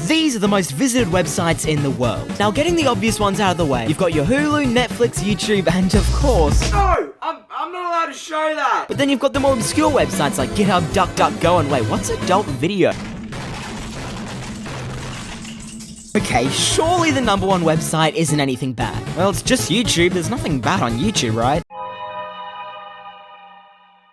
These are the most visited websites in the world. Now, getting the obvious ones out of the way, you've got your Hulu, Netflix, YouTube, and of course... No! I'm not allowed to show that! But then you've got the more obscure websites like GitHub, DuckDuckGo, and wait, what's Adult Video? Okay, surely the #1 website isn't anything bad. Well, it's just YouTube, there's nothing bad on YouTube, right?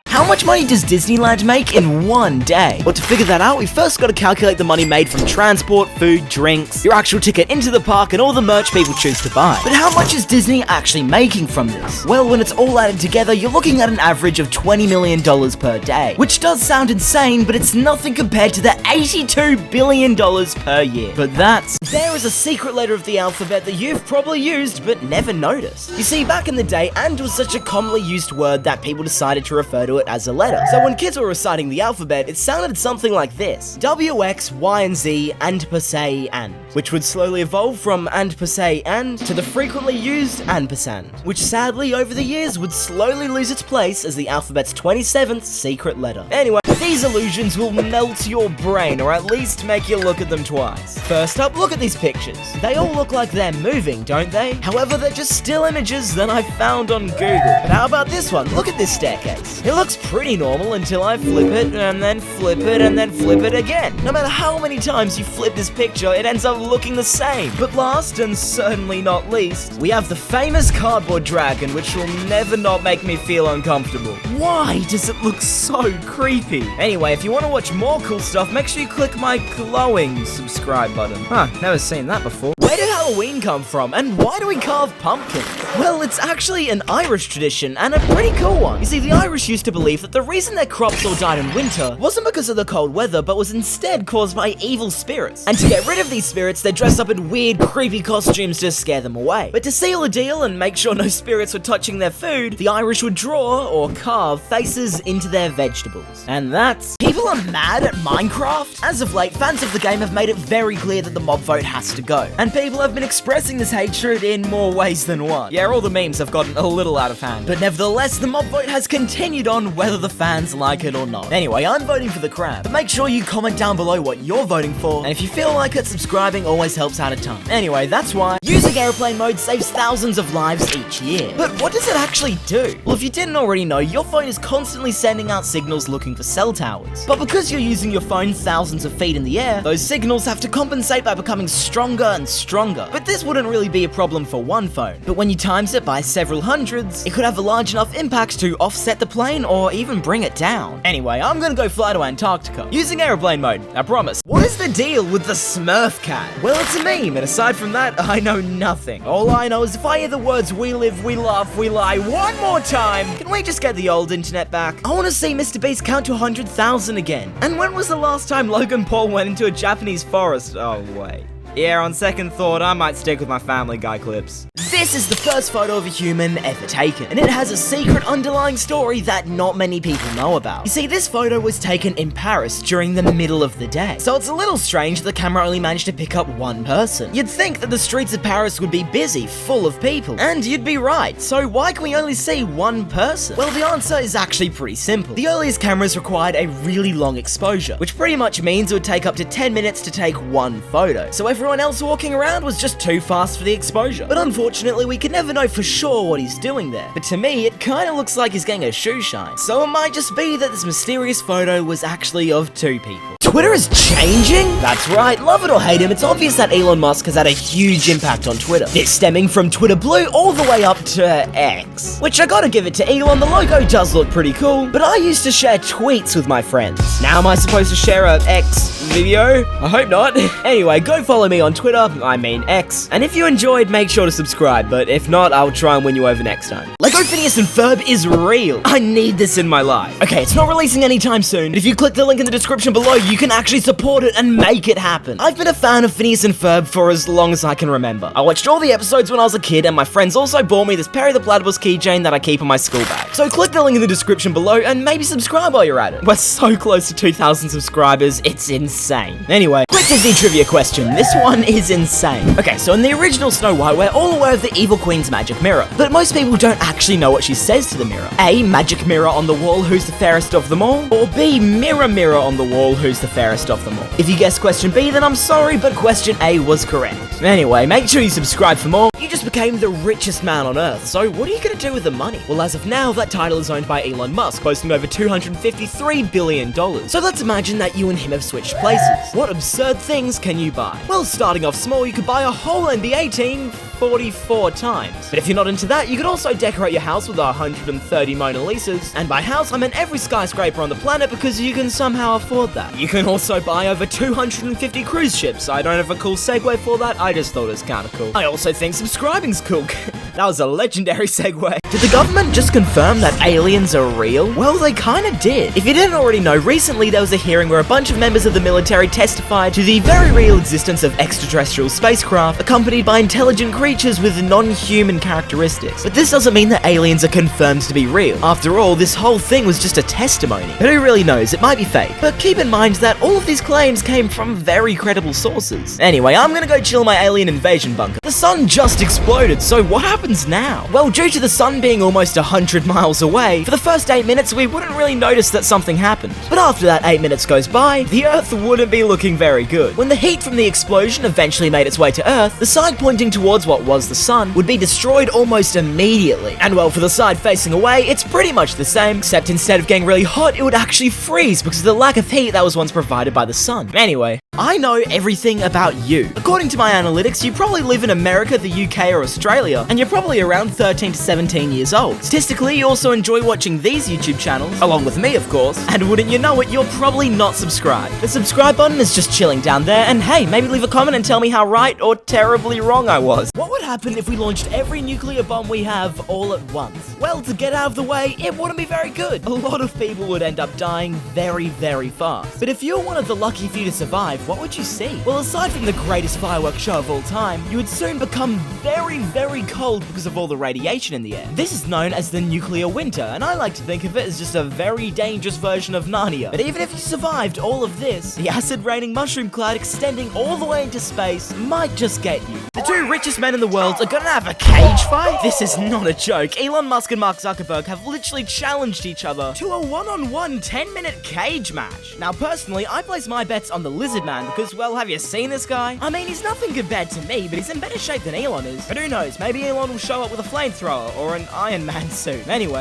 How much money does Disneyland make in one day? Well, to figure that out, we first got to calculate the money made from transport, food, drinks, your actual ticket into the park, and all the merch people choose to buy. But how much is Disney actually making from this? Well, when it's all added together, you're looking at an average of $20 million per day. Which does sound insane, but it's nothing compared to the $82 billion per year. But there is a secret letter of the alphabet that you've probably used, but never noticed. You see, back in the day, and was such a commonly used word that people decided to refer to it as a letter. So when kids were reciting the alphabet, it sounded something like this: W, X, Y, and Z, and per se, and. Which would slowly evolve from and per se, and to the frequently used ampersand. Which sadly, over the years, would slowly lose its place as the alphabet's 27th secret letter. Anyway, these illusions will melt your brain, or at least make you look at them twice. First up, look at these pictures. They all look like they're moving, don't they? However, they're just still images that I found on Google. But how about this one? Look at this staircase. It looks pretty normal until I flip it, and then flip it, and then flip it again. No matter how many times you flip this picture, it ends up looking the same. But last, and certainly not least, we have the famous cardboard dragon, which will never not make me feel uncomfortable. Why does it look so creepy? Anyway, if you want to watch more cool stuff, make sure you click my glowing subscribe button. Huh, never seen that before. Where did Halloween come from, and why do we carve pumpkins? Well, it's actually an Irish tradition, and a pretty cool one. You see, the Irish used to believe that the reason their crops all died in winter wasn't because of the cold weather, but was instead caused by evil spirits. And to get rid of these spirits, they dressed up in weird, creepy costumes to scare them away. But to seal the deal and make sure no spirits were touching their food, the Irish would draw, or carve, faces into their vegetables. And that's... People are mad at Minecraft? As of late, fans of the game have made it very clear that the mob vote has to go. And people have been expressing this hatred in more ways than one. Yeah, all the memes have gotten a little out of hand. But nevertheless, the mob vote has continued on whether the fans like it or not. Anyway, I'm voting for the crab. But make sure you comment down below what you're voting for. And if you feel like it, subscribing always helps out a ton. Anyway, that's why using airplane mode saves thousands of lives each year. But what does it actually do? Well, if you didn't already know, your phone is constantly sending out signals looking for cell towers. But because you're using your phone thousands of feet in the air, those signals have to compensate by becoming stronger and stronger. But this wouldn't really be a problem for one phone. But when you times it by several hundreds, it could have a large enough impact to offset the plane or even bring it down. Anyway, I'm gonna go fly to Antarctica using airplane mode, I promise. What is the deal with the Smurf cat? Well, it's a meme, and aside from that, I know nothing. All I know is if I hear the words "we live, we laugh, we lie" one more time, can we just get the old internet back? I wanna see Mr. Beast count to 100,000 again. And when was the last time Logan Paul went into a Japanese forest? Oh, wait. Yeah, on second thought, I might stick with my Family Guy clips. This is the first photo of a human ever taken, and it has a secret underlying story that not many people know about. You see, this photo was taken in Paris during the middle of the day, so it's a little strange the camera only managed to pick up one person. You'd think that the streets of Paris would be busy, full of people, and you'd be right, so why can we only see one person? Well, the answer is actually pretty simple. The earliest cameras required a really long exposure, which pretty much means it would take up to 10 minutes to take one photo, so everyone else walking around was just too fast for the exposure. But unfortunately, we can never know for sure what he's doing there. But to me, it kinda looks like he's getting a shoe shine. So it might just be that this mysterious photo was actually of two people. Twitter is changing? That's right, love it or hate him, it's obvious that Elon Musk has had a huge impact on Twitter. This stemming from Twitter Blue all the way up to X. Which I gotta give it to Elon, the logo does look pretty cool, but I used to share tweets with my friends. Now am I supposed to share a X video? I hope not. Anyway, go follow me on Twitter, I mean X, and if you enjoyed, make sure to subscribe, but if not, I'll try and win you over next time. Lego Phineas and Ferb is real. I need this in my life. Okay, it's not releasing anytime soon, but if you click the link in the description below, you can actually support it and make it happen. I've been a fan of Phineas and Ferb for as long as I can remember. I watched all the episodes when I was a kid, and my friends also bought me this Perry the Platypus keychain that I keep in my school bag. So click the link in the description below, and maybe subscribe while you're at it. We're so close to 2,000 subscribers, it's insane. Anyway, click Disney trivia question. This one is insane. Okay, so in the original Snow White, we're all aware of the evil queen's magic mirror, but most people don't actually know what she says to the mirror. A, magic mirror on the wall, who's the fairest of them all? Or B, mirror mirror on the wall, who's the fairest of them all? If you guessed question B, then I'm sorry, but question A was correct. Anyway, make sure you subscribe for more. You just became the richest man on Earth, so what are you gonna do with the money? Well, as of now, that title is owned by Elon Musk, boasting over $253 billion. So let's imagine that you and him have switched places. What absurd things can you buy? Well, starting off small, you could buy a whole NBA team 44 times. But if you're not into that, you could also decorate your house with 130 Mona Lisas. And by house, I mean every skyscraper on the planet because you can somehow afford that. You can also buy over 250 cruise ships. I don't have a cool segue for that, I just thought it was kinda cool. I also think subscribing's cool. That was a legendary segue. Did the government just confirm that aliens are real? Well, they kinda did. If you didn't already know, recently there was a hearing where a bunch of members of the military testified to the very real existence of extraterrestrial spacecraft accompanied by intelligent creatures with non-human characteristics. But this doesn't mean that aliens are confirmed to be real. After all, this whole thing was just a testimony. But who really knows? It might be fake. But keep in mind that all of these claims came from very credible sources. Anyway, I'm gonna go chill in my alien invasion bunker. The sun just exploded, so what happens now? Well, due to the sun being almost 100 miles away, for the first 8 minutes we wouldn't really notice that something happened. But after that 8 minutes goes by, the Earth wouldn't be looking very good. When the heat from the explosion eventually made its way to Earth, the side pointing towards what was the sun would be destroyed almost immediately. And well, for the side facing away, it's pretty much the same, except instead of getting really hot, it would actually freeze because of the lack of heat that was once provided by the sun. Anyway, I know everything about you. According to my analytics, you probably live in America, the UK, or Australia, and you're probably around 13 to 17 years old. Statistically, you also enjoy watching these YouTube channels, along with me, of course, and wouldn't you know it, you're probably not subscribed. The subscribe button is just chilling down there, and hey, maybe leave a comment and tell me how right or terribly wrong I was. What would happen if we launched every nuclear bomb we have all at once? Well, to get out of the way, it wouldn't be very good. A lot of people would end up dying very, very fast. But if you're one of the lucky few to survive, what would you see? Well, aside from the greatest fireworks show of all time, you would soon become very, very cold because of all the radiation in the air. This is known as the nuclear winter, and I like to think of it as just a very dangerous version of Narnia. But even if you survived all of this, the acid-raining mushroom cloud extending all the way into space might just get you. The two richest men in the world are gonna have a cage fight? This is not a joke. Elon Musk and Mark Zuckerberg have literally challenged each other to a one-on-one 10-minute cage match. Now, personally, I place my bets on the Lizard Man because, well, have you seen this guy? I mean, he's nothing compared to me, but he's in better shape than Elon is. But who knows, maybe Elon will show up with a flamethrower or an Iron Man suit. Anyway,